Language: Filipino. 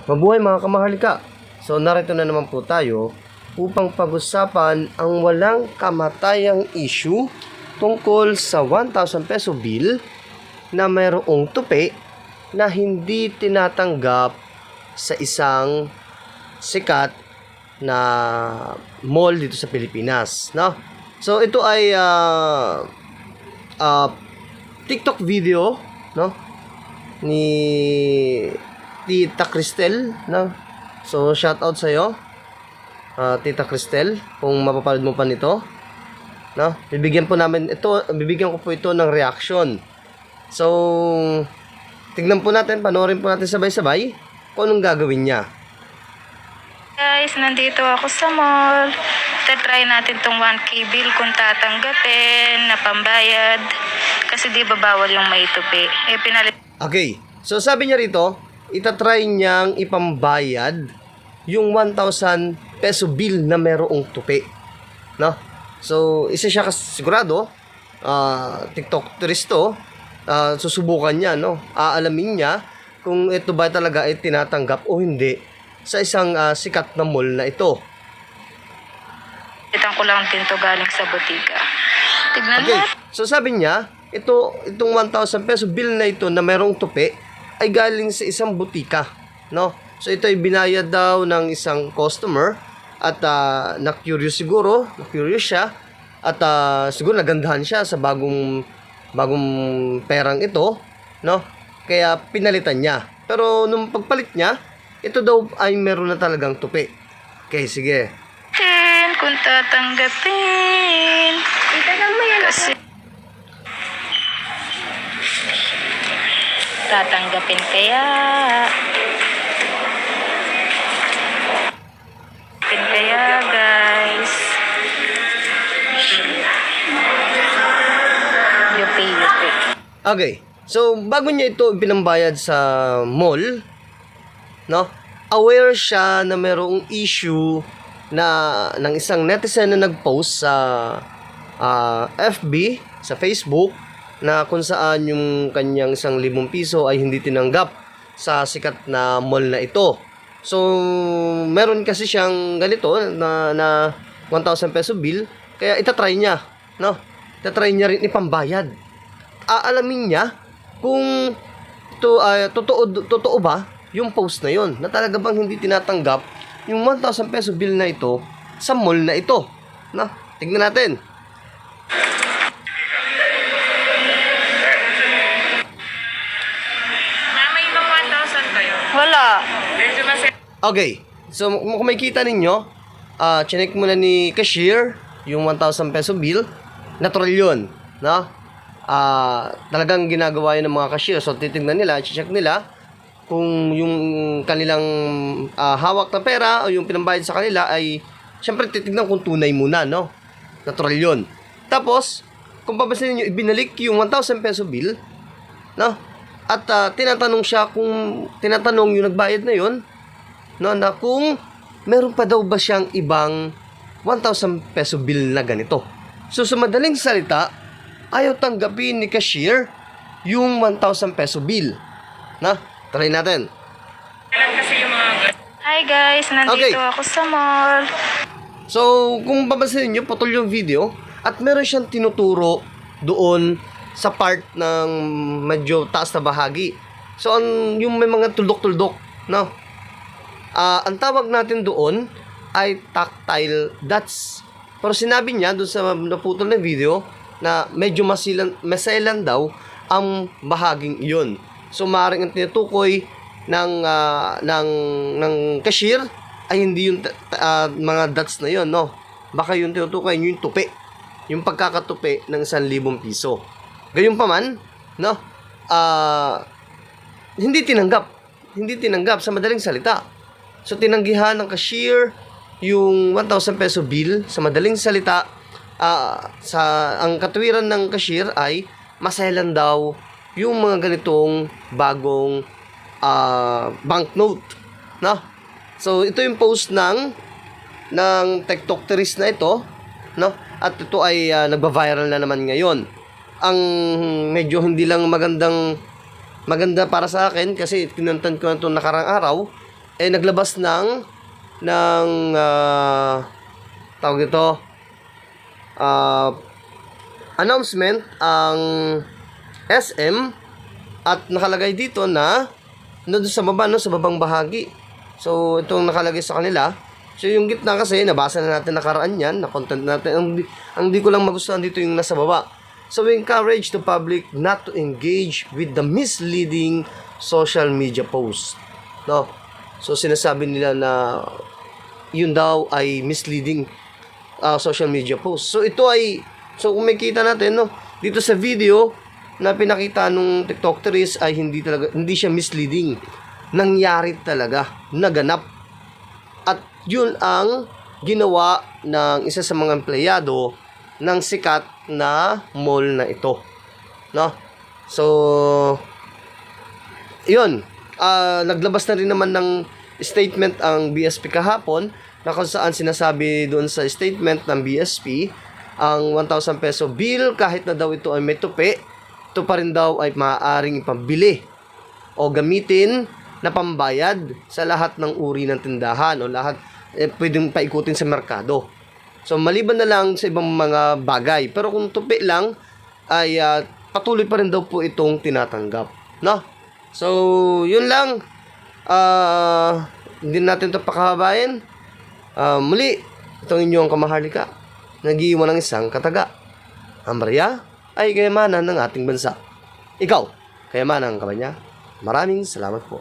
Mabuhay mga kamahalika! So narito na naman po tayo upang pag-usapan ang walang kamatayang issue tungkol sa 1,000 peso bill na mayroong tupi na hindi tinatanggap sa isang sikat na mall dito sa Pilipinas, no? So ito ay TikTok video, no, ni Tita Cristel, no? So shout out sa iyo, Tita Cristel, kung mapapanood mo pa nito, no? Bibigyan ko po ito ng reaction. So tignan po natin, panoorin po natin sabay-sabay kung anong gagawin niya. Guys, nandito ako sa mall. Try natin tong 1K bill kung tatanggapin na pambayad. Kasi di ba bawal yung may tupi. Okay, so sabi niya rito, itatry niyang ipambayad yung 1,000 peso bill na merong tupi, no? So isa siya sigurado, TikTok turisto, susubukan niya, no? Aalamin niya kung ito ba talaga ay tinatanggap o hindi sa isang sikat na mall na ito. Kitang ko lang din to galing sa butika. Tignan Okay, natin. so sabi niya, itong 1,000 peso bill na ito na merong tupi ay galing sa isang butika, no? So ito ay binayad daw ng isang customer at na-curious siya at siguro nagandahan siya sa bagong perang ito, no? Kaya pinalitan niya. Pero nung pagpalit niya, ito daw ay meron na talagang tupi. Okay, sige. Kung tatanggapin. Itanong mo yan Kasi tatanggapin kaya. Guys. Yupi. Okay. So, bago niya ito pinambayad sa mall, no? Aware siya na mayroong issue na ng isang netizen na nag-post sa FB, sa Facebook, na kung saan yung kanyang 1,000 piso ay hindi tinanggap sa sikat na mall na ito. So, meron kasi siyang ganito na 1,000 peso bill, kaya itatry niya, no? Itatry niya rin ipambayad. Aalamin niya kung totoo ba yung post na yon, na talaga bang hindi tinatanggap yung 1,000 peso bill na ito sa mall na ito, no? Tignan natin. May ibang 1,000 kayo? Wala. Okay, so kung makikita ninyo, chinek muna ni cashier yung 1,000 peso bill, natural yun, no? Talagang ginagawa yun ng mga cashier. So titignan nila, check nila kung yung kanilang hawak na pera o yung pinambayad sa kanila ay, syempre titignan kung tunay muna, no? Natural yun. Tapos, kung papasin niyo, ibinalik yung 1,000 peso bill, no? At tinatanong yung nagbayad na yun, no, na kung meron pa daw ba siyang ibang 1,000 peso bill na ganito. So sa madaling salita, ayaw tanggapin ni cashier yung 1,000 peso bill, na? Try natin. Hi guys, nandito ako sa mall. So kung papansin niyo, putol yung video at meron siyang tinuturo doon sa part ng medyo taas na bahagi. So yung may mga tuldok-tuldok, no? Ang tawag natin doon ay tactile dots. Pero sinabi niya doon sa naputol na video na medyo maselan daw ang bahaging iyon. So maaaring ang tinutukoy ng cashier ay hindi yung mga dots na yon, no? Baka yung tinutukoy yung tupi, yung pagkakatupi ng 1,000 piso. Gayunpaman, no? Hindi tinanggap sa madaling salita. So tinanggihan ng cashier yung 1,000 peso bill. Sa madaling salita, ang katuwiran ng cashier ay maselan daw yung mga ganitong bagong banknote, no? So ito yung post ng TikTok tourist na ito, no? At ito ay nagba-viral na naman ngayon. Ang medyo hindi lang maganda para sa akin, kasi tinantan ko na ito nakarang araw, naglabas ng tawag ito, announcement ang SM, at nakalagay dito na doon sa baba, no, sa babang bahagi. So itong nakalagay sa kanila. So yung gitna kasi nabasa na natin nakaraan yan, na content natin. Ang di ko lang magustuhan dito yung nasa baba. So we encourage the public not to engage with the misleading social media post. No. So sinasabi nila na yun daw ay misleading social media post. So ito ay, so kung makita natin, no, dito sa video na pinakita nung TikTokeries ay hindi siya misleading. Nangyari talaga, naganap. At yun ang ginawa ng isa sa mga empleyado ng sikat na mall na ito. No? So yun, naglabas na rin naman ng statement ang BSP kahapon, na kung saan sinasabi doon sa statement ng BSP, ang 1,000 peso bill, kahit na daw ito ay may tupi, ito pa rin daw ay maaaring ipambili o gamitin na pambayad sa lahat ng uri ng tindahan, o lahat pwedeng paikutin sa merkado. So maliban na lang sa ibang mga bagay, pero kung tupi lang ay patuloy pa rin daw po itong tinatanggap, no? So yun lang, hindi natin ito pakahabayan. Muli, itong inyong kamaharlika, nag-iwan ng isang kataga. Ang barya ay kayamanan ng ating bansa. Ikaw, kayamanan ka ba niya? Maraming salamat po.